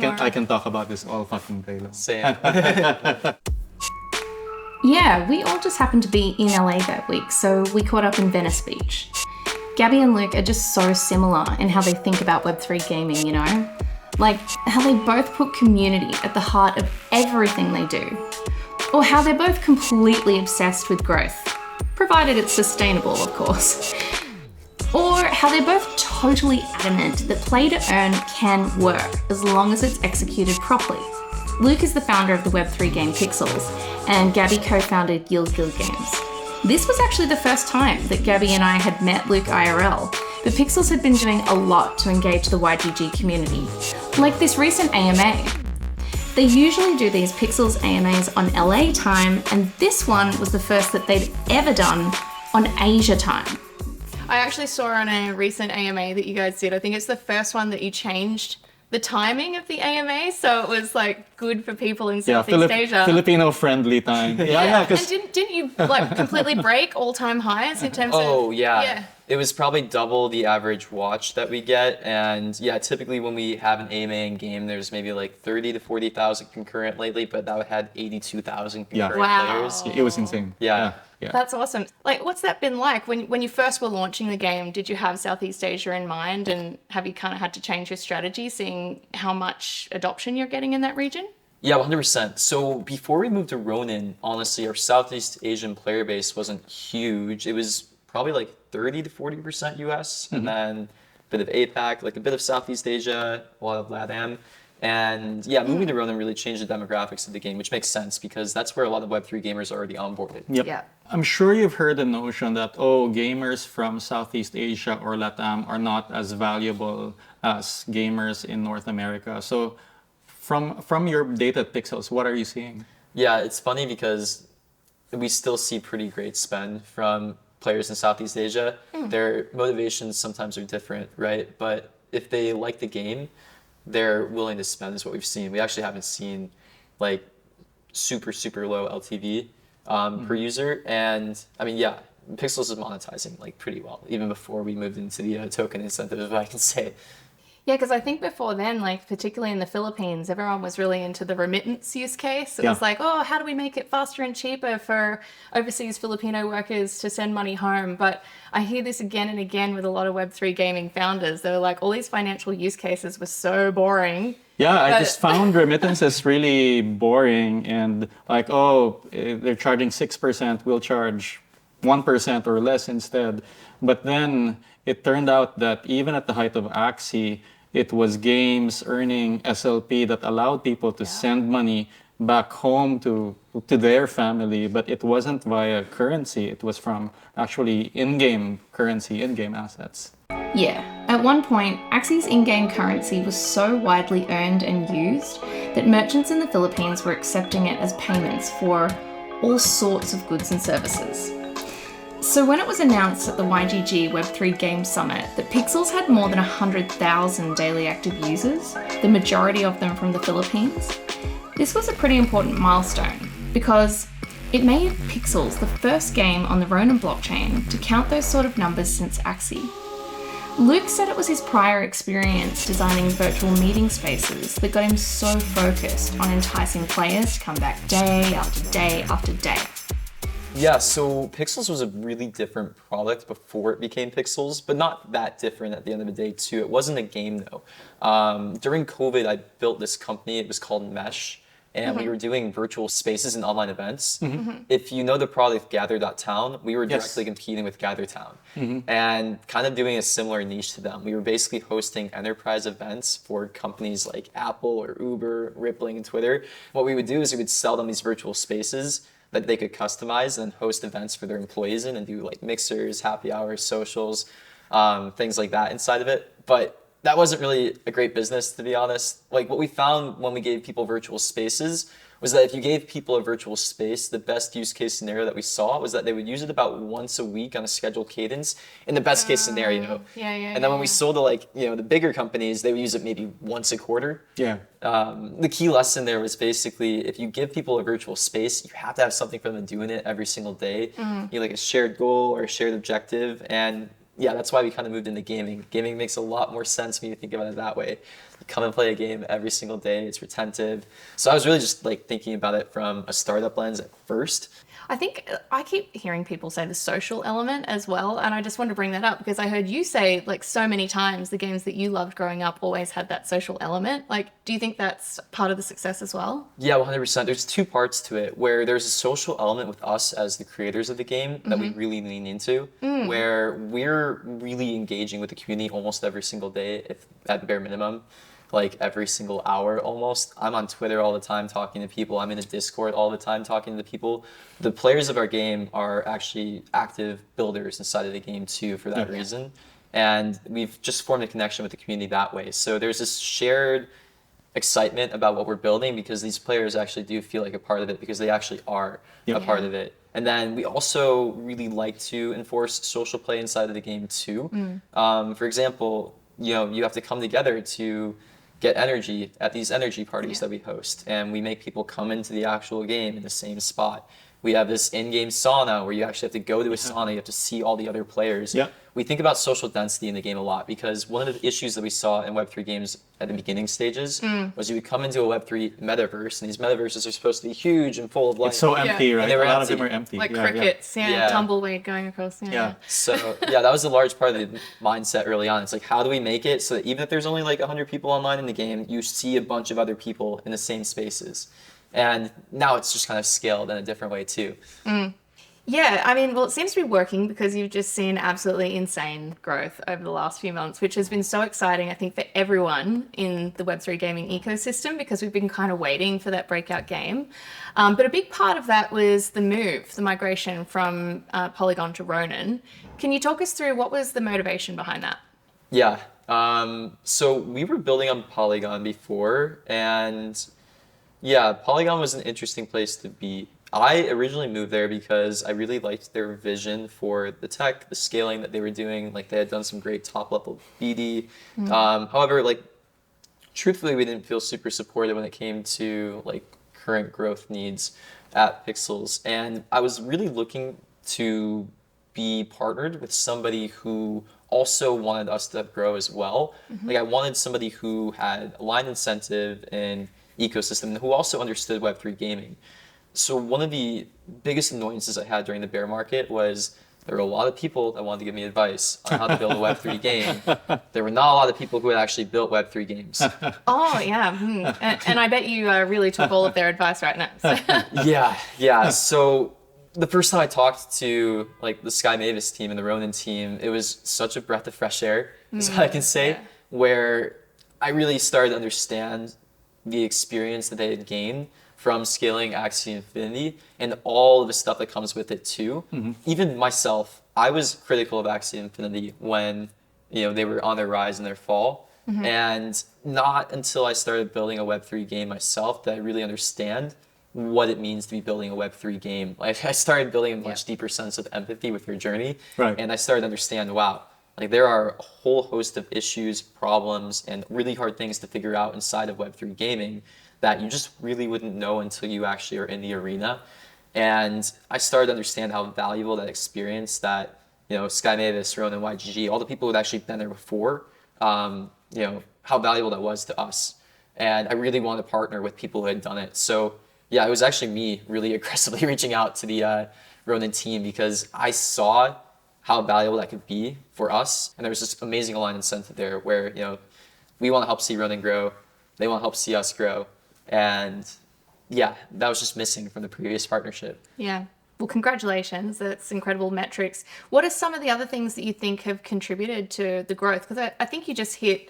I can talk about this all fucking day long. Same. Yeah, we all just happened to be in LA that week, so we caught up in Venice Beach. Gabby and Luke are just so similar in how they think about Web3 gaming, you know? Like how they both put community at the heart of everything they do. Or how they're both completely obsessed with growth, provided it's sustainable, of course. Or how they're both totally adamant that play to earn can work as long as it's executed properly. Luke is the founder of the Web3 game Pixels, and Gabby co-founded Guild Games. This was actually the first time that Gabby and I had met Luke IRL, but Pixels had been doing a lot to engage the YGG community, like this recent AMA. They usually do these Pixels AMAs on LA time, and this one was the first that they'd ever done on Asia time. I actually saw on a recent AMA that you guys did, I think it's the first one that you changed the timing of the AMA, so it was like good for people in Southeast Asia. Filipino friendly time. Yeah. And didn't you like completely break all-time highs in terms of? Oh yeah. It was probably double the average watch that we get, and yeah, typically when we have an AMA in game, there's maybe like 30 to 40,000 concurrent lately, but that had 82,000 concurrent players. It was insane. Yeah. That's awesome. Like, what's that been like when you first were launching the game? Did you have Southeast Asia in mind, and have you kind of had to change your strategy, seeing how much adoption you're getting in that region? Yeah, 100%. So before we moved to Ronin, honestly, our Southeast Asian player base wasn't huge. It was probably like 30 to 40% US, and then a bit of APAC, like a bit of Southeast Asia, a lot of LATAM. And yeah, moving to Ronin really changed the demographics of the game, which makes sense because that's where a lot of Web3 gamers are already onboarded. Yep. Yeah. I'm sure you've heard the notion that, gamers from Southeast Asia or LATAM are not as valuable as gamers in North America. So from your data at Pixels, what are you seeing? Yeah, it's funny because we still see pretty great spend from players in Southeast Asia. Their motivations sometimes are different, right? But if they like the game, they're willing to spend is what we've seen. We actually haven't seen like super low LTV per user. And I mean, yeah, Pixels is monetizing like pretty well, even before we moved into the token incentive, if I can say. Yeah, because I think before then, like particularly in the Philippines, everyone was really into the remittance use case. It was like, oh, how do we make it faster and cheaper for overseas Filipino workers to send money home? But I hear this again and again with a lot of Web3 gaming founders. They're like, all these financial use cases were so boring. Yeah, I just found remittances really boring and like, they're charging 6%, we'll charge 1% or less instead. But then it turned out that even at the height of Axie, it was games earning SLP that allowed people to send money back home to their family, but it wasn't via currency. It was from actually in-game currency, in-game assets. Yeah, at one point, Axie's in-game currency was so widely earned and used that merchants in the Philippines were accepting it as payments for all sorts of goods and services. So when it was announced at the YGG Web3 Games Summit that Pixels had more than 100,000 daily active users, the majority of them from the Philippines, this was a pretty important milestone because it made Pixels the first game on the Ronin blockchain to count those sort of numbers since Axie. Luke said it was his prior experience designing virtual meeting spaces that got him so focused on enticing players to come back day after day after day. Yeah, so Pixels was a really different product before it became Pixels, but not that different at the end of the day too. It wasn't a game though. During COVID, I built this company, it was called Mesh, and we were doing virtual spaces and online events. If you know the product Gather.town, we were directly competing with GatherTown and kind of doing a similar niche to them. We were basically hosting enterprise events for companies like Apple or Uber, Rippling, and Twitter. What we would do is we would sell them these virtual spaces that they could customize and host events for their employees in and do like mixers, happy hours, socials, things like that inside of it. But that wasn't really a great business, to be honest. Like what we found when we gave people virtual spaces was that if you gave people a virtual space, the best use case scenario that we saw was that they would use it about once a week on a scheduled cadence in the best case scenario. And then when we sold to like, the bigger companies, they would use it maybe once a quarter. The key lesson there was basically if you give people a virtual space, you have to have something for them to do in it every single day. Like a shared goal or a shared objective. And yeah, that's why we kind of moved into gaming. Gaming makes a lot more sense when you think about it that way. come and play a game every single day. It's retentive. So I was really just like thinking about it from a startup lens at first. I think I keep hearing people say the social element as well, and I just want to bring that up because I heard you say like so many times the games that you loved growing up always had that social element. Like, do you think that's part of the success as well? Yeah, 100%. There's two parts to it where there's a social element with us as the creators of the game that we really lean into, where we're really engaging with the community almost every single day, if at the bare minimum. Like every single hour almost. I'm on Twitter all the time talking to people. I'm in a Discord all the time talking to the people. The players of our game are actually active builders inside of the game too for that reason. And we've just formed a connection with the community that way. So there's this shared excitement about what we're building because these players actually do feel like a part of it because they actually are a part of it. And then we also really like to enforce social play inside of the game too. For example, you know, you have to come together to get energy at these energy parties that we host, and we make people come into the actual game in the same spot. We have this in-game sauna where you actually have to go to a sauna, you have to see all the other players. We think about social density in the game a lot because one of the issues that we saw in Web3 games at the beginning stages was you would come into a Web3 metaverse, and these metaverses are supposed to be huge and full of life. It's so empty, right? And they were A lot empty. of them are empty. Like crickets, tumbleweed going across. So yeah, that was a large part of the mindset early on. It's like, how do we make it so that even if there's only like 100 people online in the game, you see a bunch of other people in the same spaces. And now it's just kind of scaled in a different way too. Yeah, I mean, well, it seems to be working because you've just seen absolutely insane growth over the last few months, which has been so exciting, I think, for everyone in the Web3 gaming ecosystem because we've been kind of waiting for that breakout game. But a big part of that was the move, the migration from Polygon to Ronin. Can you talk us through what was the motivation behind that? Yeah, so we were building on Polygon before, and yeah, Polygon was an interesting place to be. I originally moved there because I really liked their vision for the tech, the scaling that they were doing. Like they had done some great top level BD. However, like truthfully, we didn't feel super supported when it came to like current growth needs at Pixels. And I was really looking to be partnered with somebody who also wanted us to grow as well. Like I wanted somebody who had aligned incentive and ecosystem and who also understood Web3 gaming. So one of the biggest annoyances I had during the bear market was there were a lot of people that wanted to give me advice on how to build a Web3 game. There were not a lot of people who had actually built Web3 games. Oh, yeah. And I bet you really took all of their advice right now. So. Yeah. So the first time I talked to like the Sky Mavis team and the Ronin team, it was such a breath of fresh air, is what I can say, where I really started to understand the experience that they had gained from scaling Axie Infinity and all of the stuff that comes with it too. Even myself, I was critical of Axie Infinity when they were on their rise and their fall. And not until I started building a Web3 game myself did I really understand what it means to be building a Web3 game. Like I started building a much deeper sense of empathy with your journey. And I started to understand, wow, like there are a whole host of issues, problems, and really hard things to figure out inside of Web3 gaming that you just really wouldn't know until you actually are in the arena. And I started to understand how valuable that experience that, Sky Mavis, Ronin, YGG, all the people who had actually been there before, how valuable that was to us. And I really wanted to partner with people who had done it. So yeah, it was actually me really aggressively reaching out to the Ronin team because I saw how valuable that could be for us. And there was this amazing aligned incentive there where, we want to help see Ronin grow. They want to help see us grow. And yeah, that was just missing from the previous partnership. Yeah. Well, congratulations. That's incredible metrics. What are some of the other things that you think have contributed to the growth? Because I think you just hit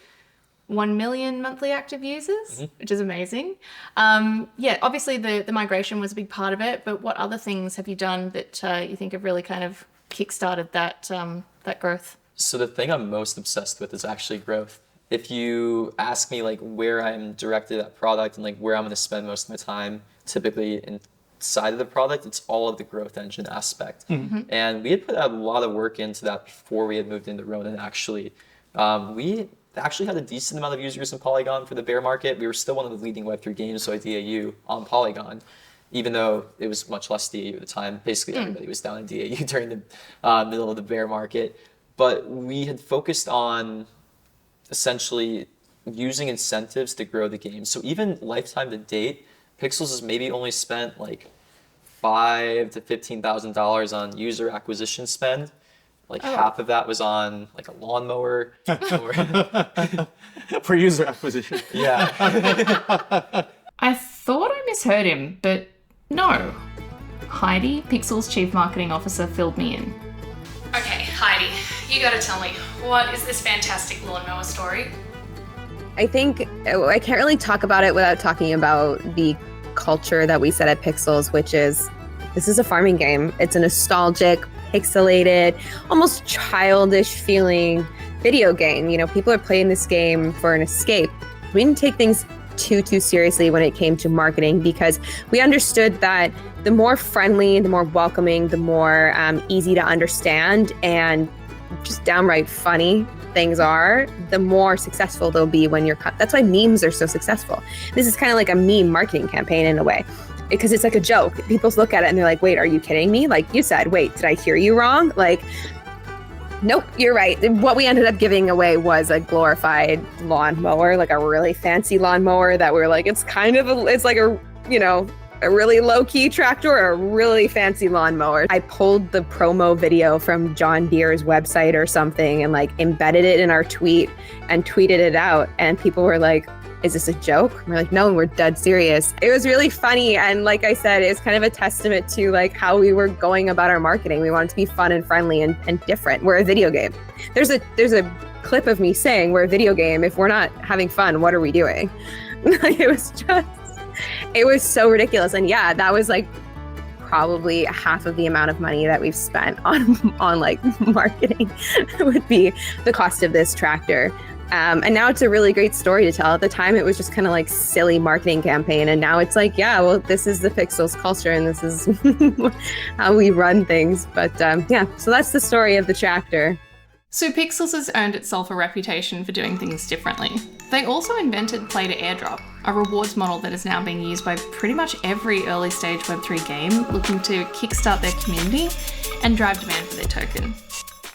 1 million monthly active users, which is amazing. Obviously the migration was a big part of it, but what other things have you done that you think have really kind of kickstarted that growth? So the thing I'm most obsessed with is actually growth. If you ask me like where I'm directed at product and like where I'm going to spend most of my time, typically inside of the product, it's all of the growth engine aspect. And we had put out a lot of work into that before we had moved into Ronin actually. We actually had a decent amount of users in Polygon for the bear market. We were still one of the leading Web3 games, so DAU on Polygon, even though it was much less DAU at the time. Basically everybody was down in DAU during the middle of the bear market. But we had focused on essentially using incentives to grow the game. So even lifetime to date, Pixels has maybe only spent like $5,000 to $15,000 on user acquisition spend. Like half of that was on like a lawnmower. For user acquisition. Yeah. I thought I misheard him, but no. Heidi, Pixel's chief marketing officer, filled me in. Okay, Heidi, you gotta tell me, what is this fantastic lawnmower story? I think I can't really talk about it without talking about the culture that we set at Pixels, which is this is a farming game. It's a nostalgic, pixelated, almost childish feeling video game. You know, people are playing this game for an escape. We didn't take things too seriously when it came to marketing because we understood that the more friendly, the more welcoming, the more easy to understand and just downright funny things are, the more successful they'll be when you're cut. That's why memes are so successful. This is kind of like a meme marketing campaign in a way, because it's like a joke. People look at it and they're like, wait, are you kidding me? Like you said, wait, did I hear you wrong? Like, nope, you're right. What we ended up giving away was a glorified lawnmower, like a really fancy lawnmower that we're like, it's like a, you know, a really low-key tractor or a really fancy lawnmower. I pulled the promo video from John Deere's website or something and like embedded it in our tweet and tweeted it out. And people were like, is this a joke? And we're like, no, we're dead serious. It was really funny. And like I said, it's kind of a testament to like how we were going about our marketing. We wanted to be fun and friendly and different. We're a video game. There's a clip of me saying we're a video game. If we're not having fun, what are we doing? It was so ridiculous. And yeah, that was like probably half of the amount of money that we've spent on like marketing would be the cost of this tractor. And now it's a really great story to tell. At the time, it was just kind of like silly marketing campaign. And now it's like, yeah, well, this is the Pixels culture and this is how we run things. But yeah, so that's the story of the tractor. So Pixels has earned itself a reputation for doing things differently. They also invented Play-to-airdrop, a rewards model that is now being used by pretty much every early stage Web3 game looking to kickstart their community and drive demand for their token.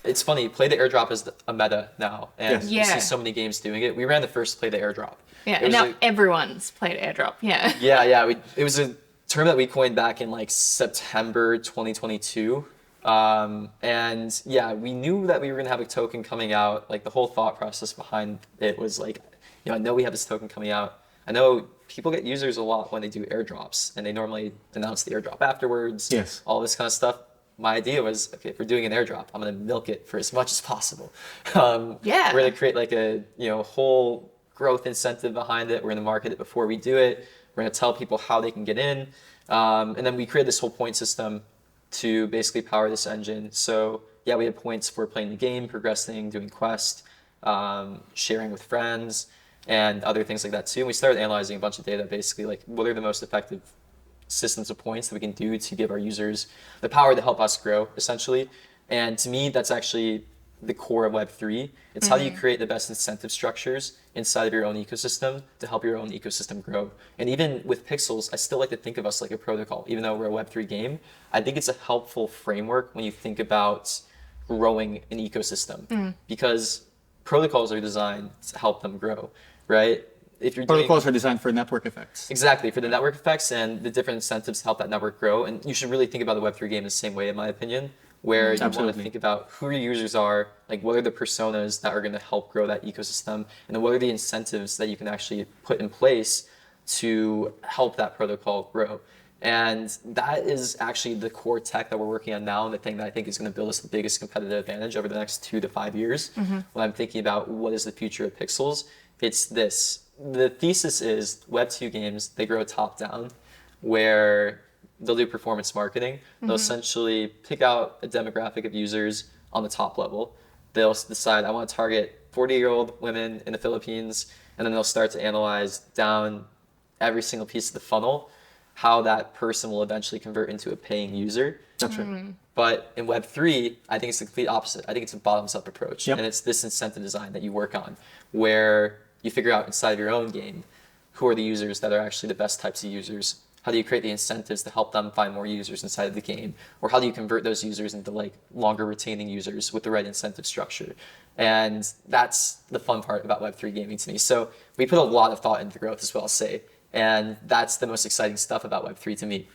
It's funny, Play-to-airdrop is a meta now, and you see Yeah. so many games doing it. We ran the first Play-to-airdrop. Yeah, It and was now a- everyone's Play-to-airdrop, yeah. It was a term that we coined back in like September 2022. And yeah, we knew that we were gonna have a token coming out. Like the whole thought process behind it was like, you know, I know we have this token coming out. I know people get users a lot when they do airdrops, and they normally announce the airdrop afterwards. Yes. All this kind of stuff. My idea was, okay, if we're doing an airdrop, I'm gonna milk it for as much as possible. Yeah. We're gonna create like a whole growth incentive behind it. We're gonna market it before we do it. We're gonna tell people how they can get in, and then we created this whole point system to basically power this engine. So yeah, we had points for playing the game, progressing, doing quests, sharing with friends, and other things like that too. And we started analyzing a bunch of data, basically like what are the most effective systems of points that we can do to give our users the power to help us grow, essentially. And to me, that's actually the core of Web3. It's how do you create the best incentive structures inside of your own ecosystem to help your own ecosystem grow. And even with Pixels, I still like to think of us like a protocol. Even though we're a Web3 game, I think it's a helpful framework when you think about growing an ecosystem, because protocols are designed to help them grow, right? If you're Protocols are designed for network effects. Exactly, for the network effects and the different incentives to help that network grow. And you should really think about the Web3 game the same way, in my opinion, where you want to Absolutely. think about who your users are, like what are the personas that are going to help grow that ecosystem, and then what are the incentives that you can actually put in place to help that protocol grow. And that is actually the core tech that we're working on now, and the thing that I think is going to build us the biggest competitive advantage over the next 2 to 5 years. When I'm thinking about what is the future of Pixels, it's this. The thesis is Web2 games, they grow top down, where they'll do performance marketing. They'll essentially pick out a demographic of users on the top level. They'll decide, I want to target 40-year-old women in the Philippines, and then they'll start to analyze down every single piece of the funnel, how that person will eventually convert into a paying user. That's right. But in Web3, I think it's the complete opposite. I think it's a bottoms-up approach. Yep. And it's this incentive design that you work on, where you figure out inside of your own game who are the users that are actually the best types of users How do you create the incentives to help them find more users inside of the game? Or how do you convert those users into like longer retaining users with the right incentive structure? And that's the fun part about Web3 gaming to me. So we put a lot of thought into growth as well, I'll say. And that's the most exciting stuff about Web3 to me.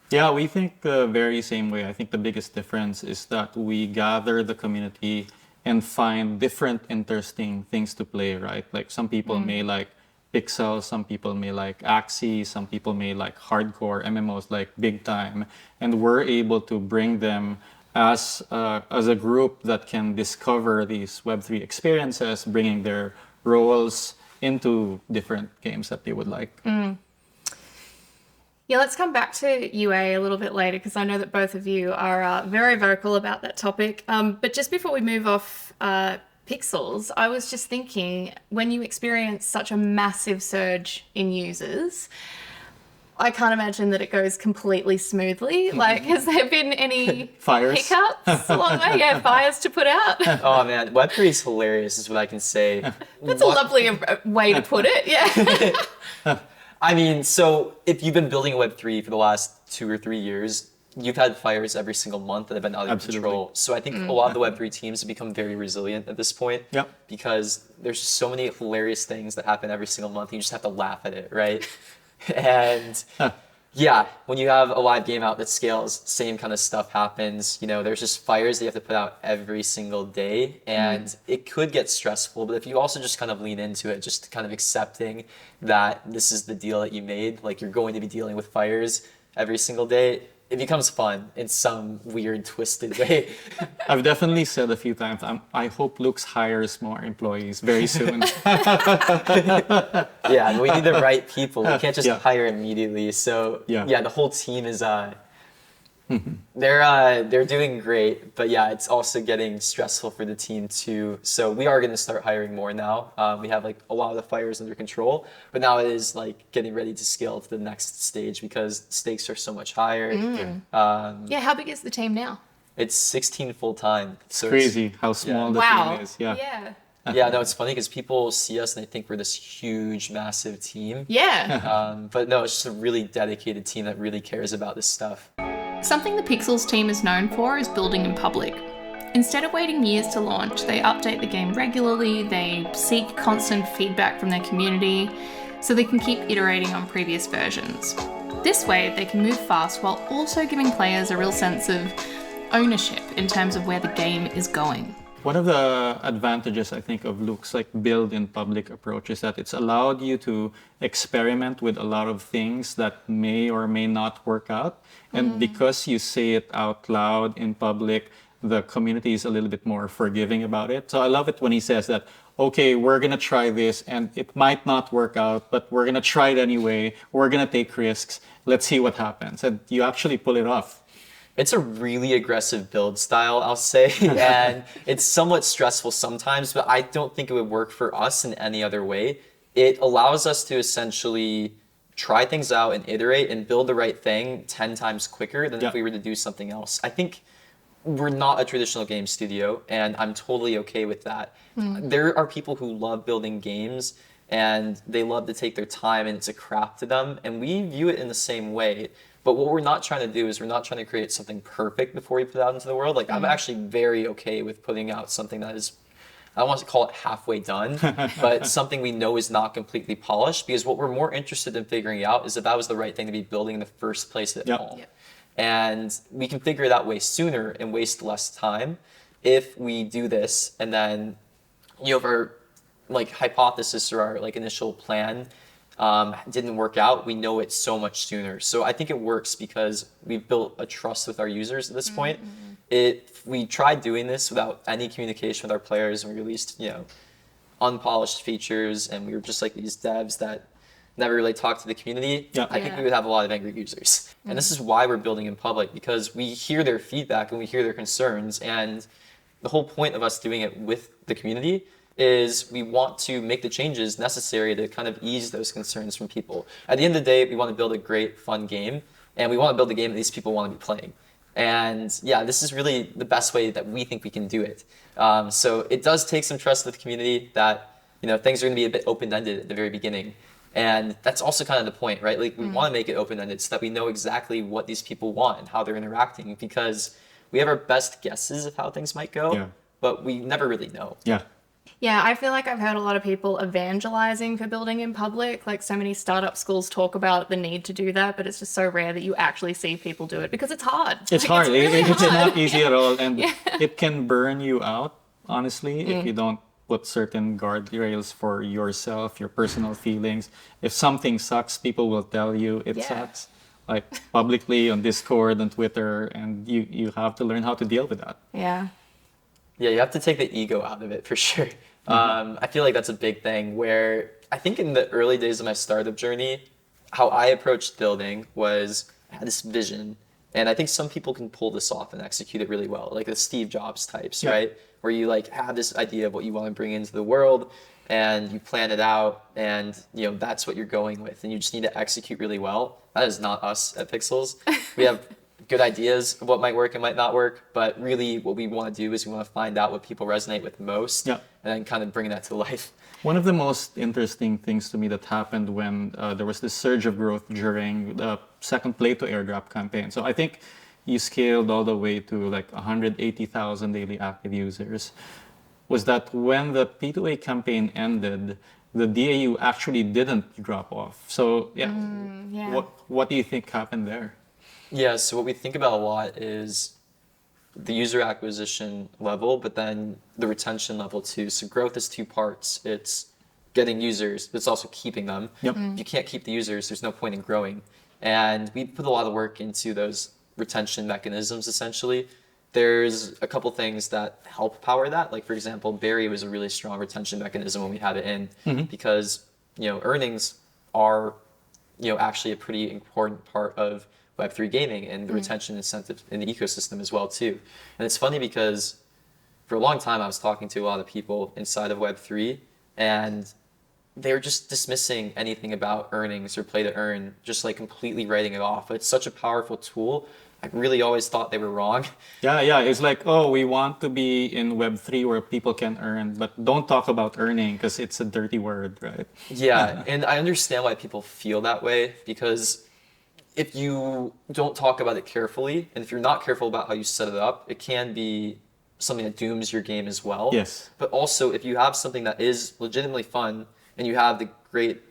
Yeah, we think the very same way. I think the biggest difference is that we gather the community and find different interesting things to play, right? Like some people may like pixels, some people may like Axie, some people may like hardcore MMOs like big time, and we're able to bring them as a group that can discover these Web3 experiences, bringing their roles into different games that they would like. Yeah, let's come back to UA a little bit later because I know that both of you are very vocal about that topic. But just before we move off Pixels, I was just thinking, when you experience such a massive surge in users, I can't imagine that it goes completely smoothly. Like, has there been any Fires. hiccups along the way? Yeah, fires to put out. Oh man, Web3 is hilarious is what I can say. That's a lovely way to put it, yeah. I mean, so if you've been building Web3 for the last 2 or 3 years, you've had fires every single month that have been out of control. So I think a lot of the Web3 teams have become very resilient at this point. Yep. Because there's just so many hilarious things that happen every single month. You just have to laugh at it, right? And yeah, when you have a live game out that scales, same kind of stuff happens. You know, there's just fires that you have to put out every single day, and it could get stressful. But if you also just kind of lean into it, just kind of accepting that this is the deal that you made, like you're going to be dealing with fires every single day, it becomes fun in some weird, twisted way. I've definitely said a few times, I hope Lux hires more employees very soon. Yeah, we need the right people. We can't just Yeah. hire immediately. So Yeah. the whole team is they're doing great, but yeah, it's also getting stressful for the team too. So we are going to start hiring more now. We have like a lot of the fires under control, but now it is like getting ready to scale to the next stage because stakes are so much higher. Yeah, how big is the team now? It's 16 full time. So Crazy how small the Wow. team is. Yeah. yeah, no, it's funny because people see us and they think we're this huge, massive team. Yeah. But no, it's just a really dedicated team that really cares about this stuff. Something the Pixels team is known for is building in public. Instead of waiting years to launch, they update the game regularly, they seek constant feedback from their community, so they can keep iterating on previous versions. This way, they can move fast while also giving players a real sense of ownership in terms of where the game is going. One of the advantages, I think, of Luke's like build in public approach is that it's allowed you to experiment with a lot of things that may or may not work out. And because you say it out loud in public, the community is a little bit more forgiving about it. So I love it when he says that, okay, we're going to try this and it might not work out, but we're going to try it anyway. We're going to take risks. Let's see what happens. And you actually pull it off. It's a really aggressive build style, I'll say, and it's somewhat stressful sometimes, but I don't think it would work for us in any other way. It allows us to essentially try things out and iterate and build the right thing 10 times quicker than if we were to do something else. I think we're not a traditional game studio, and I'm totally okay with that. There are people who love building games, and they love to take their time, and it's a craft to them, and we view it in the same way. But what we're not trying to do is we're not trying to create something perfect before we put it out into the world. Like I'm actually very okay with putting out something that is, I don't want to call it halfway done, but something we know is not completely polished, because what we're more interested in figuring out is if that was the right thing to be building in the first place at all. And we can figure it out way sooner and waste less time if we do this and then you have our like hypothesis or our like initial plan didn't work out, we know it so much sooner. So I think it works because we've built a trust with our users at this point. We tried doing this without any communication with our players, and we released, unpolished features, and we were just like these devs that never really talked to the community. I think we would have a lot of angry users. And this is why we're building in public, because we hear their feedback and we hear their concerns. And the whole point of us doing it with the community is we want to make the changes necessary to kind of ease those concerns from people. At the end of the day, we want to build a great, fun game, and we want to build a game that these people want to be playing. And yeah, this is really the best way that we think we can do it. So it does take some trust with the community that, things are going to be a bit open-ended at the very beginning. And that's also kind of the point, right? Like we want to make it open-ended so that we know exactly what these people want and how they're interacting, because we have our best guesses of how things might go, Yeah. but we never really know. Yeah. Yeah, I feel like I've heard a lot of people evangelizing for building in public. Like so many startup schools talk about the need to do that, but it's just so rare that you actually see people do it because it's hard. It's Like, hard. really It's hard. not easy at all, and it can burn you out, honestly, if you don't put certain guardrails for yourself, your personal feelings. If something sucks, people will tell you it Yeah. sucks, like publicly on Discord and Twitter, and you have to learn how to deal with that. Yeah. Yeah, you have to take the ego out of it for sure. I feel like that's a big thing where I think in the early days of my startup journey, how I approached building was I had this vision. And I think some people can pull this off and execute it really well, like the Steve Jobs types, Yeah. right? Where you like have this idea of what you want to bring into the world and you plan it out and that's what you're going with and you just need to execute really well. That is not us at Pixels. We have good ideas of what might work and might not work, but really what we want to do is we want to find out what people resonate with most Yeah. and then kind of bring that to life. One of the most interesting things to me that happened when there was this surge of growth during the second Play-to-airdrop campaign. So I think you scaled all the way to like 180,000 daily active users. Was that when the P2A campaign ended, the DAU actually didn't drop off. So yeah, Yeah. what do you think happened there? Yeah, so what we think about a lot is the user acquisition level, but then the retention level too. So growth is two parts. It's getting users, but it's also keeping them. Yep. If you can't keep the users, there's no point in growing. And we put a lot of work into those retention mechanisms, essentially. There's a couple things that help power that. Like, for example, Barry was a really strong retention mechanism when we had it in because, earnings are, actually a pretty important part of Web3 gaming and the retention incentive in the ecosystem as well too. And it's funny because for a long time I was talking to a lot of people inside of Web3 and they were just dismissing anything about earnings or play to earn, just like completely writing it off. It's such a powerful tool. I really always thought they were wrong. Yeah. It's like, oh, we want to be in Web3 where people can earn, but don't talk about earning because it's a dirty word, right? Yeah, and I understand why people feel that way because if you don't talk about it carefully, and if you're not careful about how you set it up, it can be something that dooms your game as well. Yes. But also, if you have something that is legitimately fun and you have the great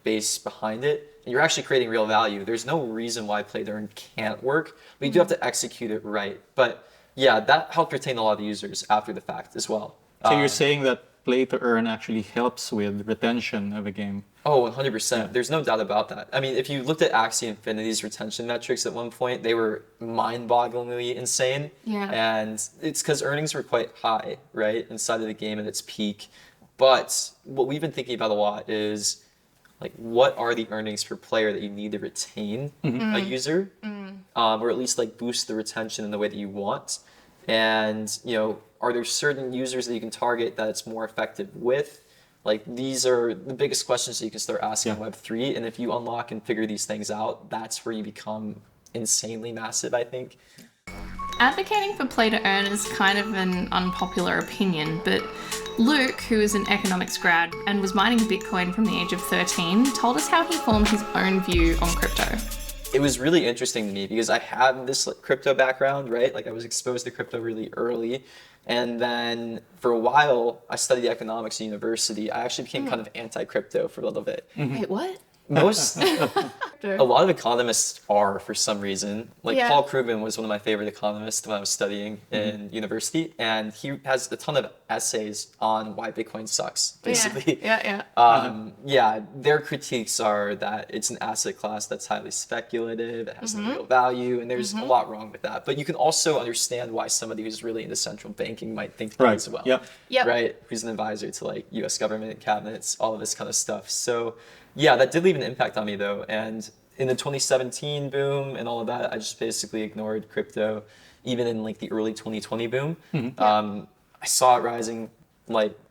base behind it, and you're actually creating real value, there's no reason why play to earn can't work. But you do have to execute it right. But yeah, that helped retain a lot of users after the fact as well. So you're saying that play to earn actually helps with retention of a game. Oh, 100%. There's no doubt about that. I mean, if you looked at Axie Infinity's retention metrics at one point, they were mind-bogglingly insane. Yeah. And it's because earnings were quite high, right, inside of the game at its peak. But what we've been thinking about a lot is, what are the earnings per player that you need to retain a user, or at least boost the retention in the way that you want? And are there certain users that you can target that it's more effective with? These are the biggest questions that you can start asking in Web3. And if you unlock and figure these things out, that's where you become insanely massive, I think. Advocating for play to earn is kind of an unpopular opinion, but Luke, who is an economics grad and was mining Bitcoin from the age of 13, told us how he formed his own view on crypto. It was really interesting to me because I had this crypto background, right? I was exposed to crypto really early. And then for a while, I studied economics at university. I actually became kind of anti-crypto for a little bit. Wait, what? Most, a lot of economists are for some reason. Yeah. Paul Krugman was one of my favorite economists when I was studying in university, and he has a ton of essays on why Bitcoin sucks, basically. Yeah. Their critiques are that it's an asset class that's highly speculative, it has no real value, and there's a lot wrong with that. But you can also understand why somebody who's really into central banking might think that as well. Yep. Right? Who's an advisor to US government cabinets, all of this kind of stuff. So yeah, that did leave an impact on me though. And in the 2017 boom and all of that, I just basically ignored crypto. Even in the early 2020 boom, I saw it rising,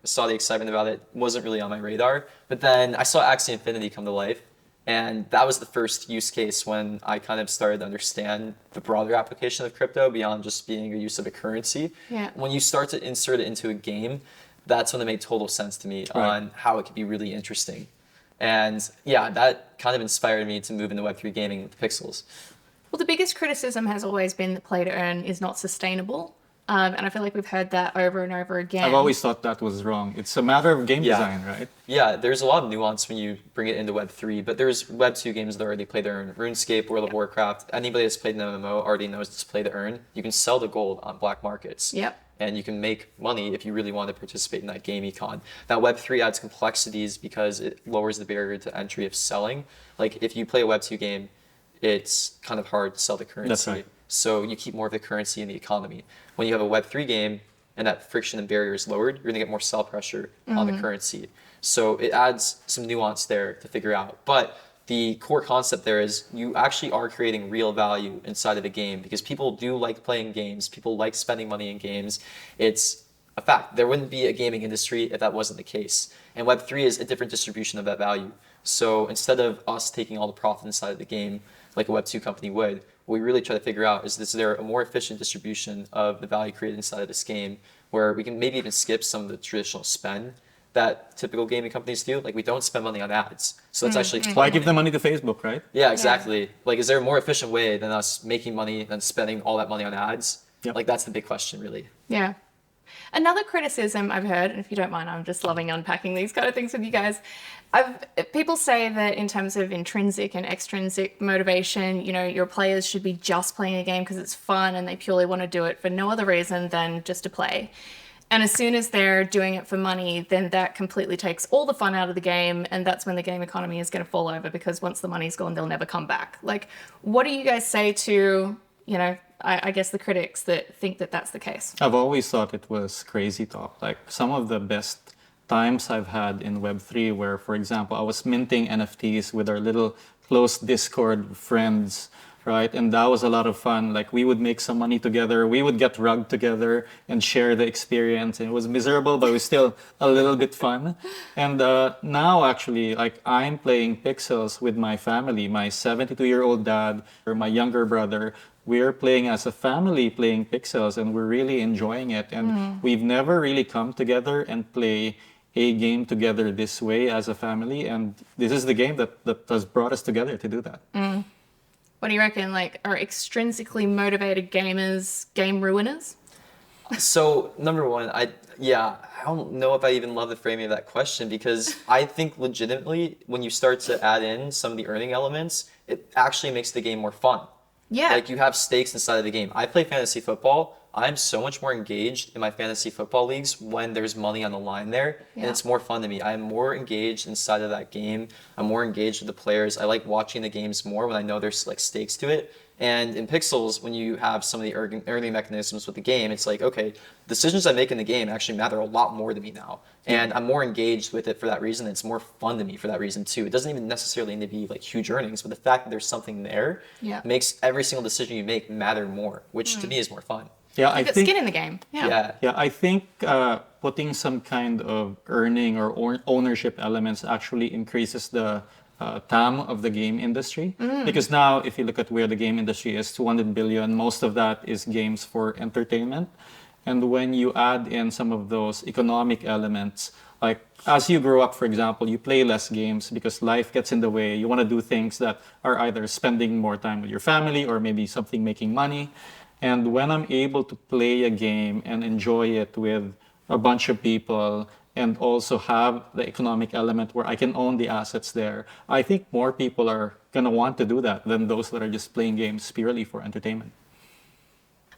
saw the excitement about it, wasn't really on my radar. But then I saw Axie Infinity come to life. And that was the first use case when I kind of started to understand the broader application of crypto beyond just being a use of a currency. Yeah. When you start to insert it into a game, that's when it made total sense to me on how it could be really interesting. And yeah, that kind of inspired me to move into Web3 gaming with Pixels. Well, the biggest criticism has always been that play to earn is not sustainable. And I feel like we've heard that over and over again. I've always thought that was wrong. It's a matter of game Yeah. design, right? Yeah, there's a lot of nuance when you bring it into Web3, but there's Web2 games that already play to earn. RuneScape, World of Warcraft, anybody that's played an MMO already knows it's play to earn. You can sell the gold on black markets. Yep. And you can make money if you really want to participate in that game econ. Now, Web3 adds complexities because it lowers the barrier to entry of selling. Like, if you play a Web2 game, it's kind of hard to sell the currency. That's right. So you keep more of the currency in the economy. When you have a Web3 game and that friction and barrier is lowered, you're going to get more sell pressure on the currency. So it adds some nuance there to figure out. But the core concept there is you actually are creating real value inside of the game because people do like playing games. People like spending money in games. It's a fact. There wouldn't be a gaming industry if that wasn't the case. And Web3 is a different distribution of that value. So instead of us taking all the profit inside of the game like a Web2 company would, what we really try to figure out is there a more efficient distribution of the value created inside of this game where we can maybe even skip some of the traditional spend that typical gaming companies do. Like, we don't spend money on ads. So that's actually Why give the money to Facebook, right? yeah, exactly. Like, is there a more efficient way than us making money than spending all that money on ads? Yep. Like, that's the big question, really. Yeah. Another criticism I've heard, and if you don't mind, I'm just loving unpacking these kind of things with you guys. People say that in terms of intrinsic and extrinsic motivation, you know, your players should be just playing a game because it's fun and they purely want to do it for no other reason than just to play. And as soon as they're doing it for money, then that completely takes all the fun out of the game. And that's when the game economy is going to fall over because once the money's gone, they'll never come back. Like, what do you guys say to, you know, I guess the critics that think that that's the case? I've always thought it was crazy talk. Like, some of the best times I've had in Web3 where, for example, I was minting NFTs with our little close Discord friends, right? And that was a lot of fun. Like, we would make some money together. We would get rugged together and share the experience. And it was miserable, but it was still a little bit fun. And now, actually, like, I'm playing Pixels with my family, my 72-year-old dad or my younger brother. We're playing as a family, playing Pixels, and we're really enjoying it. And we've never really come together and play a game together this way as a family. And this is the game that has brought us together to do that. What do you reckon? Like, are extrinsically motivated gamers game ruiners? So, number one, I don't know if I even love the framing of that question because I think legitimately when you start to add in some of the earning elements, it actually makes the game more fun. Yeah. Like, you have stakes inside of the game. I play fantasy football. I'm so much more engaged in my fantasy football leagues when there's money on the line there, and Yeah. it's more fun to me. I'm more engaged inside of that game. I'm more engaged with the players. I like watching the games more when I know there's like stakes to it. And in Pixels, when you have some of the earning mechanisms with the game, it's like, okay, decisions I make in the game actually matter a lot more to me now. And I'm more engaged with it for that reason. It's more fun to me for that reason too. It doesn't even necessarily need to be like huge earnings, but the fact that there's something there Yeah. makes every single decision you make matter more, which to me is more fun. Yeah, I You've got think. skin in the game. Yeah. Yeah. Yeah, I think putting some kind of earning or ownership elements actually increases the TAM of the game industry. Because now, if you look at where the game industry is, 200 billion, most of that is games for entertainment. And when you add in some of those economic elements, like as you grow up, for example, you play less games because life gets in the way. You want to do things that are either spending more time with your family or maybe something making money. And when I'm able to play a game and enjoy it with a bunch of people and also have the economic element where I can own the assets there, I think more people are going to want to do that than those that are just playing games purely for entertainment.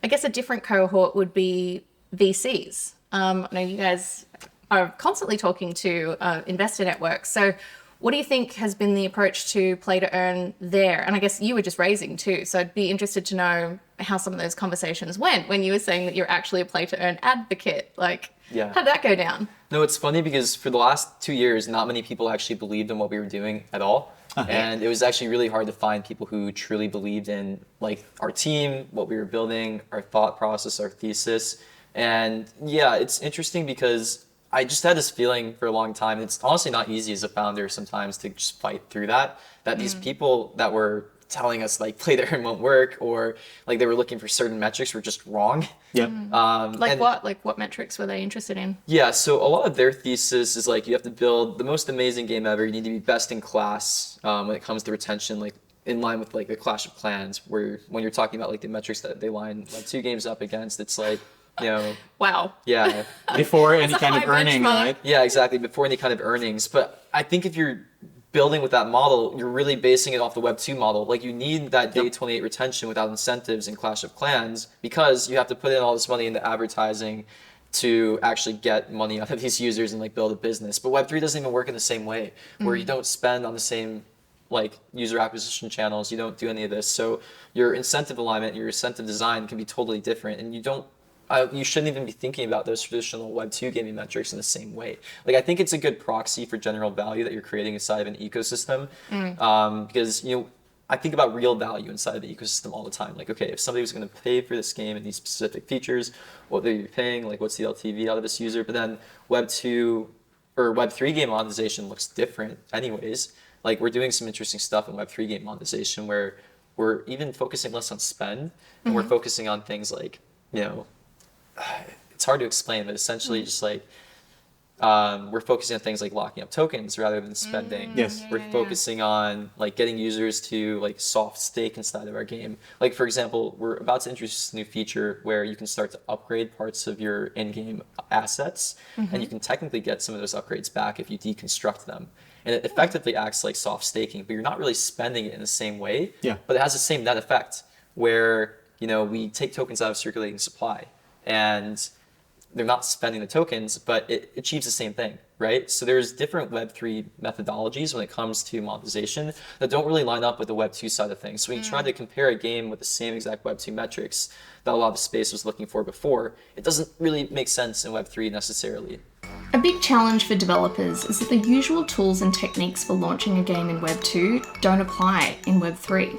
I guess a different cohort would be VCs. I know you guys are constantly talking to investor networks. So what do you think has been the approach to play to earn there? And I guess you were just raising too. So I'd be interested to know how some of those conversations went when you were saying that you're actually a play to earn advocate. Like, Yeah. how'd that go down? No, it's funny because for the last 2 years, not many people actually believed in what we were doing at all. And it was actually really hard to find people who truly believed in like our team, what we were building, our thought process, our thesis. And yeah, it's interesting because I just had this feeling for a long time. It's honestly not easy as a founder sometimes to just fight through that these people that were telling us like play to earn won't work, or like they were looking for certain metrics were just wrong. Yep. What metrics were they interested in? Yeah, so a lot of their thesis is like you have to build the most amazing game ever. You need to be best in class when it comes to retention, like in line with like the Clash of Clans, where when you're talking about like the metrics that they line Web 2 games up against, it's like, you know, Wow. yeah. Before any a kind of high earning, benchmark. right? Yeah, exactly, before any kind of earnings. But I think if you're building with that model, you're really basing it off the Web 2 model. Like you need that day 28 retention without incentives in Clash of Clans, because you have to put in all this money into advertising to actually get money out of these users and like build a business. But Web 3 doesn't even work in the same way, where you don't spend on the same like user acquisition channels, you don't do any of this. So your incentive alignment, your incentive design can be totally different, and you shouldn't even be thinking about those traditional Web 2 gaming metrics in the same way. Like I think it's a good proxy for general value that you're creating inside of an ecosystem, because I think about real value inside of the ecosystem all the time. Like, okay, if somebody was going to pay for this game and these specific features, what they'd be paying, like what's the LTV out of this user? But then Web 2 or Web 3 game monetization looks different anyways. Like we're doing some interesting stuff in Web 3 game monetization where we're even focusing less on spend, and we're focusing on things like, it's hard to explain, but essentially just like we're focusing on things like locking up tokens rather than spending. Yes. We're focusing on like getting users to like soft stake inside of our game. Like for example, we're about to introduce a new feature where you can start to upgrade parts of your in-game assets, and you can technically get some of those upgrades back if you deconstruct them. And it effectively acts like soft staking, but you're not really spending it in the same way. Yeah. But it has the same net effect where, we take tokens out of circulating supply, and they're not spending the tokens, but it achieves the same thing, right? So there's different Web3 methodologies when it comes to monetization that don't really line up with the Web2 side of things. So when you try to compare a game with the same exact Web2 metrics that a lot of the space was looking for before, it doesn't really make sense in Web3 necessarily. A big challenge for developers is that the usual tools and techniques for launching a game in Web 2 don't apply in Web 3.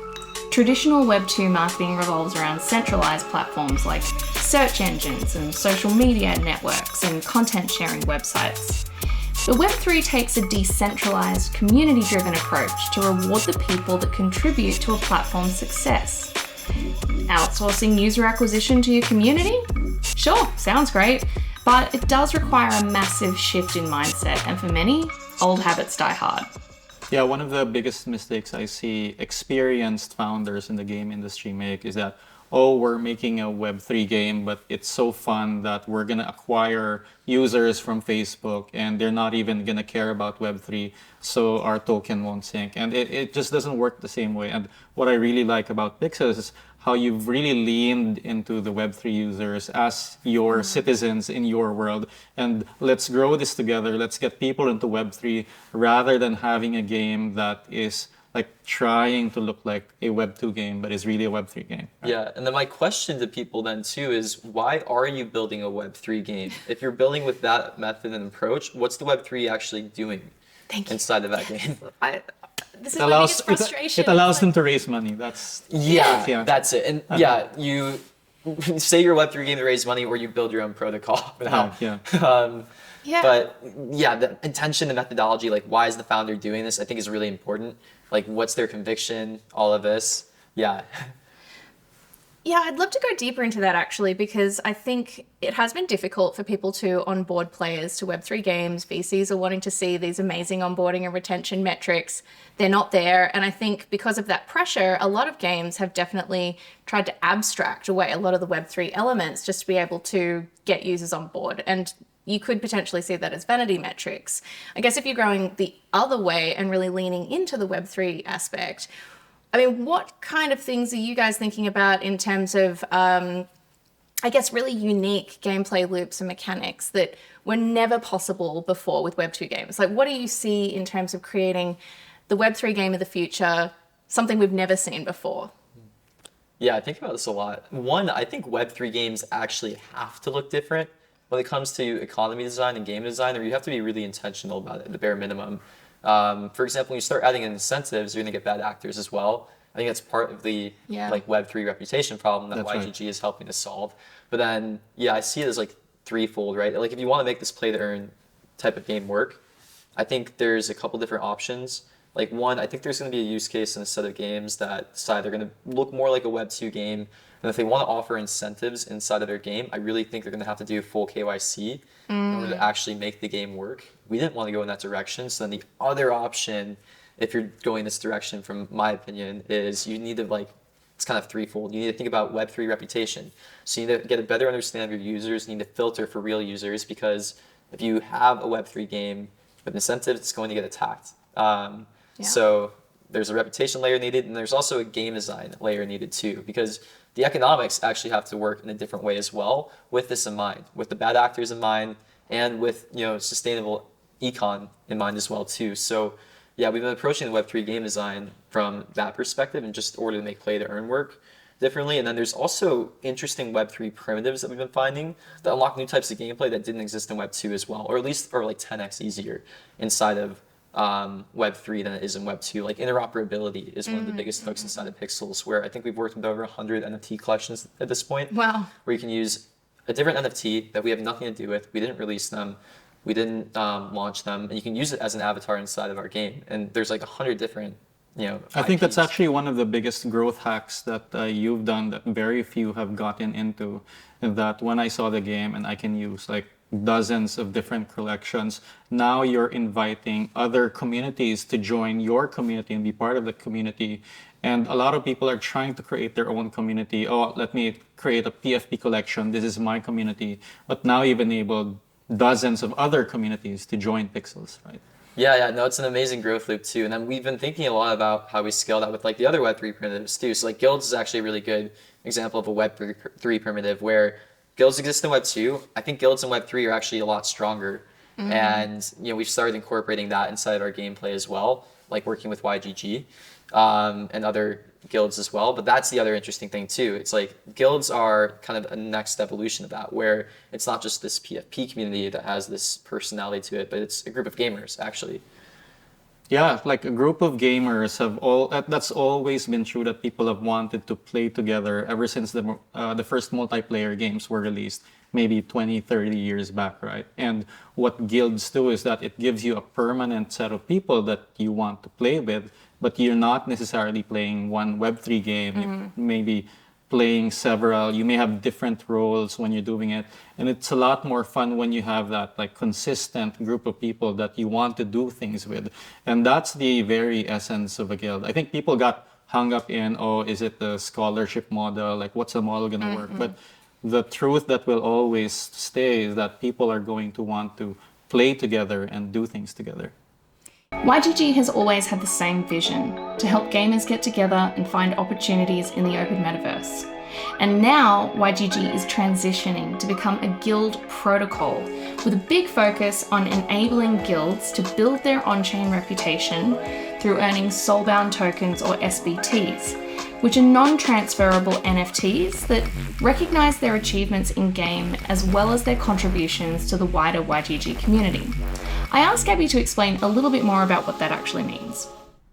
Traditional Web 2 marketing revolves around centralized platforms like search engines and social media networks and content sharing websites. But Web 3 takes a decentralized, community-driven approach to reward the people that contribute to a platform's success. Outsourcing user acquisition to your community? Sure, sounds great. But it does require a massive shift in mindset, and for many, old habits die hard. Yeah, one of the biggest mistakes I see experienced founders in the game industry make is that, we're making a Web3 game, but it's so fun that we're going to acquire users from Facebook and they're not even going to care about Web3, so our token won't sync. And it just doesn't work the same way. And what I really like about Pixels is how you've really leaned into the Web3 users as your citizens in your world. And let's grow this together. Let's get people into Web3 rather than having a game that is like trying to look like a Web 2 game, but is really a Web 3 game. Right? Yeah, and then my question to people then too is, why are you building a Web 3 game? If you're building with that method and approach, what's the Web 3 actually doing inside of that game? This is my biggest frustration. It allows them to raise money. That's That's it. And you say you're a Web 3 game to raise money, or you build your own protocol. But the intention and methodology, like why is the founder doing this, I think is really important. Like what's their conviction, all of this. Yeah, I'd love to go deeper into that actually, because I think it has been difficult for people to onboard players to Web3 games. VCs are wanting to see these amazing onboarding and retention metrics. They're not there. And I think because of that pressure, a lot of games have definitely tried to abstract away a lot of the Web3 elements just to be able to get users on board. And you could potentially see that as vanity metrics. I guess if you're going the other way and really leaning into the Web3 aspect, I mean, what kind of things are you guys thinking about in terms of, really unique gameplay loops and mechanics that were never possible before with Web 2 games? Like, what do you see in terms of creating the Web 3 game of the future, something we've never seen before? Yeah, I think about this a lot. One, I think Web 3 games actually have to look different when it comes to economy design and game design, or you have to be really intentional about it at the bare minimum. For example, when you start adding in incentives, you're going to get bad actors as well. I think that's part of the Web3 reputation problem that YGG is helping to solve. But then, I see it as like threefold, right? Like if you want to make this play to earn type of game work, I think there's a couple different options. Like one, I think there's going to be a use case in a set of games that decide they're going to look more like a Web 2 game. And if they want to offer incentives inside of their game, I really think they're going to have to do full KYC in order to actually make the game work. We didn't want to go in that direction. So then the other option, if you're going this direction, from my opinion, is you need to it's kind of threefold. You need to think about Web3 reputation. So you need to get a better understanding of your users. You need to filter for real users, because if you have a Web3 game with incentives, it's going to get attacked. So there's a reputation layer needed, and there's also a game design layer needed too, because the economics actually have to work in a different way as well, with this in mind, with the bad actors in mind, and with sustainable econ in mind as well too. So yeah, we've been approaching the Web3 game design from that perspective, and just order to make play to earn work differently. And then there's also interesting Web3 primitives that we've been finding that unlock new types of gameplay that didn't exist in Web2 as well, or at least are like 10x easier inside of Web3 than it is in Web2. Like interoperability is one of the biggest hooks inside of Pixels, where I think we've worked with over 100 NFT collections at this point. Wow. Where you can use a different NFT that we have nothing to do with. We didn't release them. We didn't launch them. And you can use it as an avatar inside of our game. And there's like 100 different, I think that's IPs. actually one of the biggest growth hacks that you've done that very few have gotten into. That when I saw the game, and I can use like dozens of different collections, now you're inviting other communities to join your community and be part of the community. And a lot of people are trying to create their own community. Oh, let me create a PFP collection. This is my community. But now you've enabled dozens of other communities to join Pixels, right? Yeah, no, it's an amazing growth loop too. And then we've been thinking a lot about how we scale that with like the other Web3 primitives too. So like guilds is actually a really good example of a Web3 primitive, where guilds exist in Web 2. I think guilds in Web 3 are actually a lot stronger. And we've started incorporating that inside of our gameplay as well, like working with YGG and other guilds as well. But that's the other interesting thing too. It's like guilds are kind of a next evolution of that, where it's not just this PFP community that has this personality to it, but it's a group of gamers actually. Yeah, like a group of gamers that's always been true, that people have wanted to play together ever since the first multiplayer games were released, maybe 20, 30 years back, right? And what guilds do is that it gives you a permanent set of people that you want to play with, but you're not necessarily playing one Web3 game. You maybe playing several. You may have different roles when you're doing it, and it's a lot more fun when you have that like consistent group of people that you want to do things with. And that's the very essence of a guild. I think people got hung up in, oh, is it the scholarship model? Like, what's the model going to work? But the truth that will always stay is that people are going to want to play together and do things together. YGG has always had the same vision: to help gamers get together and find opportunities in the open metaverse. And now YGG is transitioning to become a guild protocol, with a big focus on enabling guilds to build their on-chain reputation through earning soulbound tokens, or SBTs, which are non-transferable NFTs that recognize their achievements in-game as well as their contributions to the wider YGG community. I asked Gabby to explain a little bit more about what that actually means.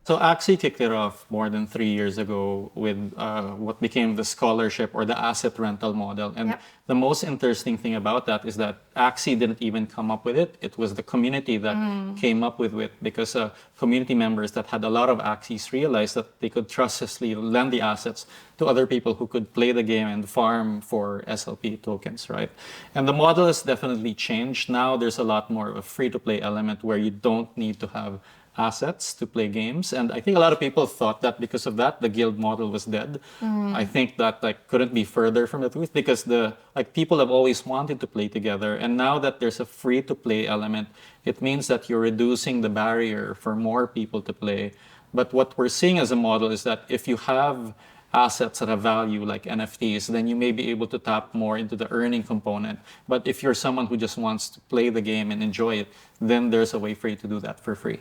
So Axie kicked it off more than 3 years ago with what became the scholarship or the asset rental model. And the most interesting thing about that is that Axie didn't even come up with it. It was the community that came up with it, because community members that had a lot of Axies realized that they could trustlessly lend the assets to other people who could play the game and farm for SLP tokens, right? And the model has definitely changed. Now there's a lot more of a free-to-play element where you don't need to have assets to play games. And I think a lot of people thought that because of that, the guild model was dead. I think that couldn't be further from the truth, because people have always wanted to play together. And now that there's a free to play element, it means that you're reducing the barrier for more people to play. But what we're seeing as a model is that if you have assets that have value like NFTs, then you may be able to tap more into the earning component. But if you're someone who just wants to play the game and enjoy it, then there's a way for you to do that for free.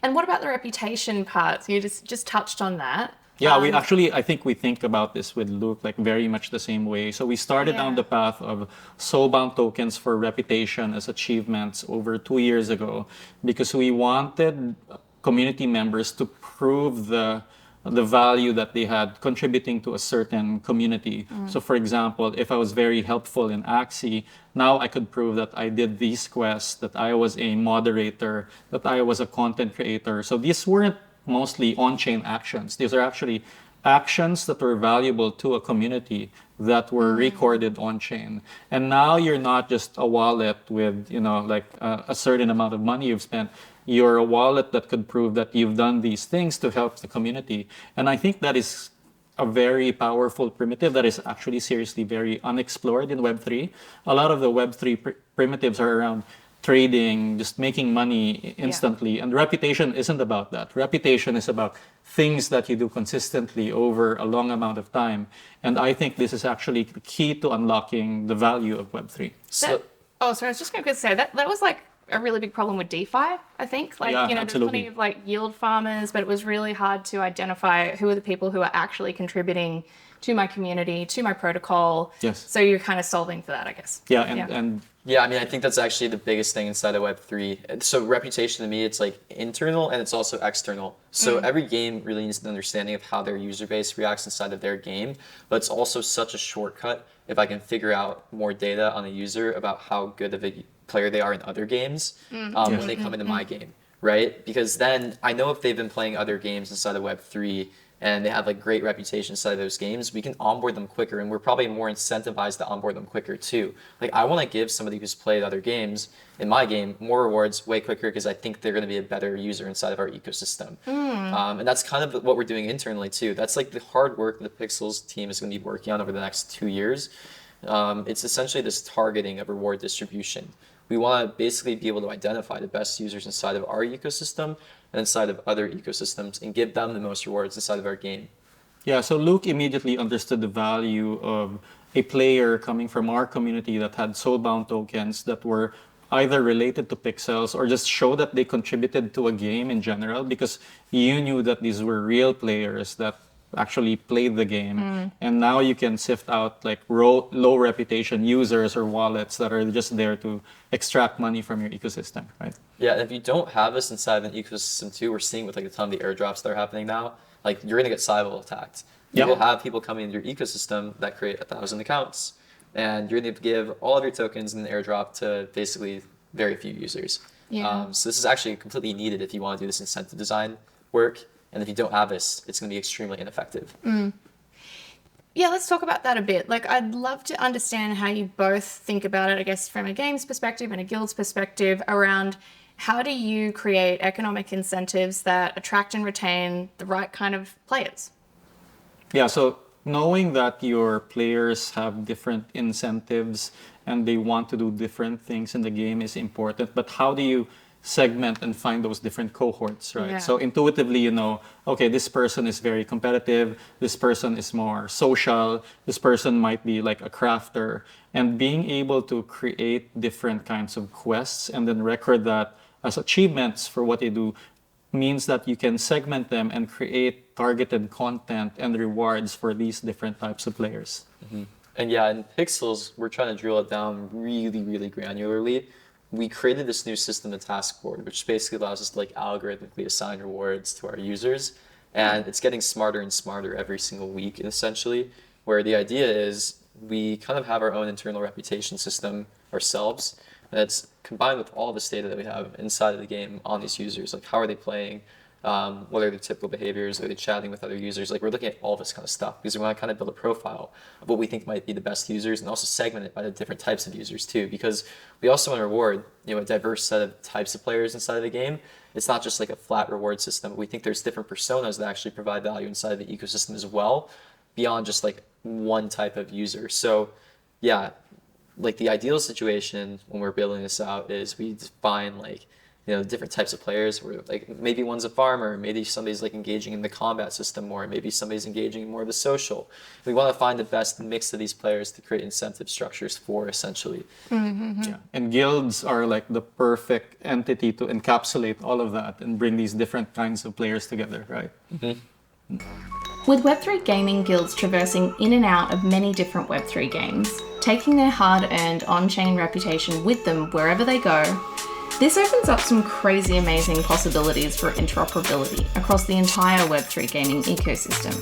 And what about the reputation part? You just touched on that. Yeah, I think we think about this with Luke very much the same way. So we started down the path of soulbound tokens for reputation as achievements over 2 years ago, because we wanted community members to prove the the value that they had contributing to a certain community. So for example, if I was very helpful in Axie, now I could prove that I did these quests, that I was a moderator, that I was a content creator. So these weren't mostly on-chain actions. These are actually actions that were valuable to a community that were recorded on-chain. And now you're not just a wallet with, like a certain amount of money you've spent. You're a wallet that could prove that you've done these things to help the community. And I think that is a very powerful primitive that is actually seriously very unexplored in Web3. A lot of the Web3 primitives are around trading, just making money instantly. And reputation isn't about that. Reputation is about things that you do consistently over a long amount of time. And I think this is actually the key to unlocking the value of Web3. Sorry, I was just going to say that was like a really big problem with DeFi, I think. Like, there's plenty of like yield farmers, but it was really hard to identify who are the people who are actually contributing to my community, to my protocol. Yes. So you're kind of solving for that, I guess. Yeah, I mean, I think that's actually the biggest thing inside of Web3. So reputation to me, it's like internal and it's also external. So every game really needs an understanding of how their user base reacts inside of their game, but it's also such a shortcut if I can figure out more data on a user about how good of a player they are in other games when they come into my game, right? Because then I know if they've been playing other games inside of Web3 and they have like great reputation inside of those games, we can onboard them quicker, and we're probably more incentivized to onboard them quicker too. Like I want to give somebody who's played other games in my game more rewards way quicker because I think they're going to be a better user inside of our ecosystem. And that's kind of what we're doing internally too. That's like the hard work that the Pixels team is going to be working on over the next 2 years. It's essentially this targeting of reward distribution. We want to basically be able to identify the best users inside of our ecosystem and inside of other ecosystems and give them the most rewards inside of our game. Yeah, so Luke immediately understood the value of a player coming from our community that had soulbound tokens that were either related to Pixels or just show that they contributed to a game in general, because you knew that these were real players that actually played the game. And now you can sift out like low reputation users or wallets that are just there to extract money from your ecosystem, right? Yeah, and if you don't have this inside of an ecosystem too, we're seeing with like a ton of the airdrops that are happening now, like you're gonna get cyber attacked. You will have people coming into your ecosystem that create 1,000 accounts, and you're gonna have to give all of your tokens in the airdrop to basically very few users. So this is actually completely needed if you want to do this incentive design work. And if you don't have this, it's going to be extremely ineffective. Yeah, let's talk about that a bit. Like, I'd love to understand how you both think about it, I guess, from a game's perspective and a guild's perspective around how do you create economic incentives that attract and retain the right kind of players? Yeah, so knowing that your players have different incentives and they want to do different things in the game is important. But how do you segment and find those different cohorts, right? Yeah. So intuitively, you know, okay, this person is very competitive, this person is more social, this person might be like a crafter, and being able to create different kinds of quests and then record that as achievements for what they do means that you can segment them and create targeted content and rewards for these different types of players. And yeah, in Pixels, we're trying to drill it down really, really granularly. We created this new system, the task board, which basically allows us to like algorithmically assign rewards to our users. And it's getting smarter and smarter every single week, essentially, where the idea is we kind of have our own internal reputation system ourselves that's combined with all this data that we have inside of the game on these users. Like, how are they playing? What are their typical behaviors? Are they chatting with other users? Like, we're looking at all this kind of stuff because we want to kind of build a profile of what we think might be the best users, and also segment it by the different types of users too, because we also want to reward, you know, a diverse set of types of players inside of the game. It's not just like a flat reward system. We think there's different personas that actually provide value inside of the ecosystem as well, beyond just like one type of user. So yeah, like the ideal situation when we're building this out is we define like, you know, different types of players where like maybe one's a farmer, maybe somebody's like engaging in the combat system more, maybe somebody's engaging in more of the social. We want to find the best mix of these players to create incentive structures for, essentially. Yeah. And guilds are like the perfect entity to encapsulate all of that and bring these different kinds of players together, right? With Web3 gaming guilds traversing in and out of many different Web3 games, taking their hard-earned on-chain reputation with them wherever they go, This opens up some crazy amazing possibilities for interoperability across the entire Web3 gaming ecosystem.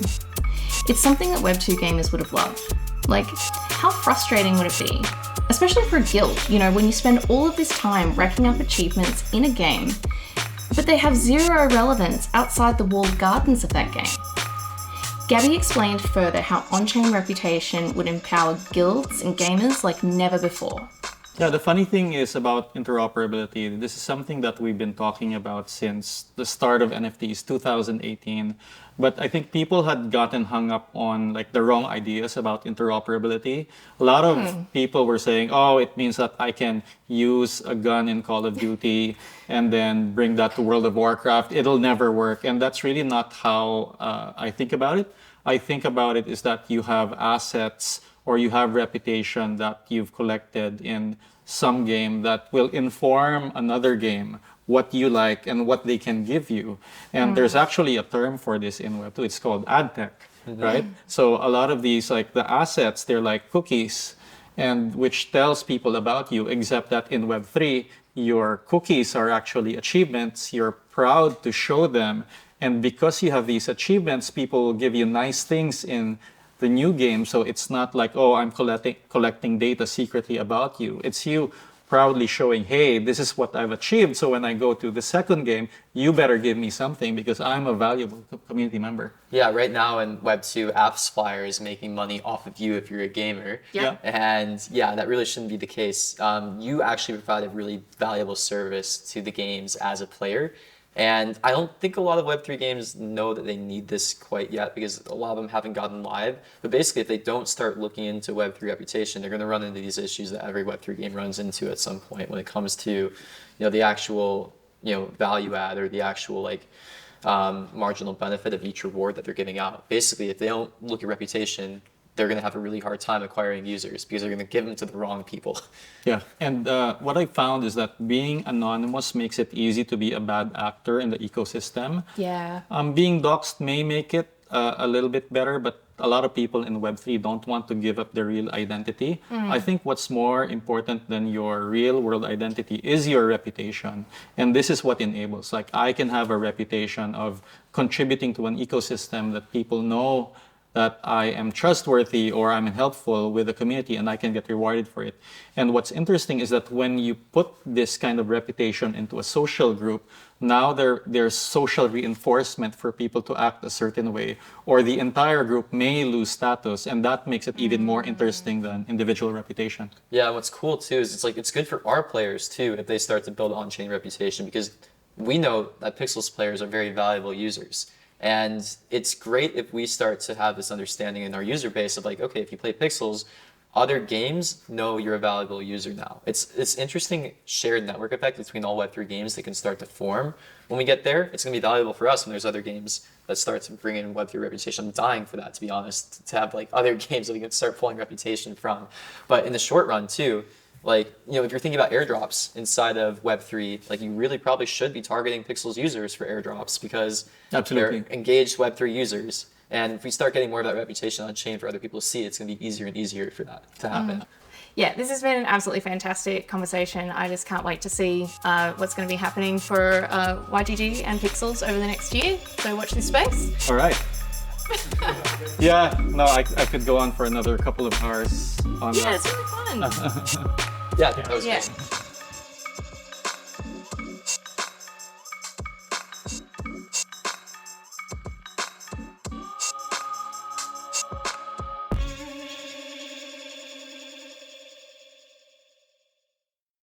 It's something that Web2 gamers would have loved. Like, how frustrating would it be? Especially for a guild, you know, when you spend all of this time racking up achievements in a game, but they have zero relevance outside the walled gardens of that game. Gabby explained further how on-chain reputation would empower guilds and gamers like never before. Yeah, the funny thing is about interoperability, this is something that we've been talking about since the start of NFTs, 2018. But I think people had gotten hung up on like the wrong ideas about interoperability. A lot of people were saying, oh, it means that I can use a gun in Call of Duty and then bring that to World of Warcraft. It'll never work. And that's really not how I think about it. I think about it is that you have assets or you have reputation that you've collected in some game that will inform another game what you like and what they can give you. And there's actually a term for this in Web2. It's called ad tech, right? So a lot of these, like the assets, they're like cookies, and which tells people about you, except that in Web3, your cookies are actually achievements. You're proud to show them. And because you have these achievements, people will give you nice things in the new game. So it's not like, oh, I'm collecting data secretly about you. It's you proudly showing, hey, this is what I've achieved. So when I go to the second game, you better give me something because I'm a valuable community member. Yeah, right now in Web2, AppsFlyer is making money off of you if you're a gamer. Yeah. And yeah, that really shouldn't be the case. You actually provide a really valuable service to the games as a player. And I don't think a lot of Web3 games know that they need this quite yet because a lot of them haven't gotten live. But basically, if they don't start looking into Web3 reputation, they're going to run into these issues that every Web3 game runs into at some point when it comes to, the actual, value add or the actual marginal benefit of each reward that they're giving out. Basically, if they don't look at reputation, they're going to have a really hard time acquiring users because they're going to give them to the wrong people. Yeah, and what I found is that being anonymous makes it easy to be a bad actor in the ecosystem. Yeah. Being doxxed may make it a little bit better, but a lot of people in Web3 don't want to give up their real identity. I think what's more important than your real world identity is your reputation. And this is what enables. Like, I can have a reputation of contributing to an ecosystem that people know that I am trustworthy or I'm helpful with the community and I can get rewarded for it. And what's interesting is that when you put this kind of reputation into a social group, now there's social reinforcement for people to act a certain way, or the entire group may lose status, and that makes it even more interesting than individual reputation. Yeah, what's cool too is it's good for our players too if they start to build on-chain reputation because we know that Pixels players are very valuable users. And it's great if we start to have this understanding in our user base of okay, if you play Pixels, other games know you're a valuable user now. It's interesting shared network effect between all Web3 games that can start to form. When we get there, it's going to be valuable for us when there's other games that start to bring in Web3 reputation. I'm dying for that, to be honest, to have other games that we can start pulling reputation from. But in the short run too, if you're thinking about airdrops inside of Web3, you really probably should be targeting Pixels users for airdrops because Absolutely. they're engaged Web3 users. And if we start getting more of that reputation on chain for other people to see, it's going to be easier and easier for that to happen. Yeah, this has been an absolutely fantastic conversation. I just can't wait to see what's going to be happening for YGG and Pixels over the next year. So watch this space. All right. Yeah, no, I could go on for another couple of hours on Yeah, that. it's really fun. Yeah, that was Yeah. great.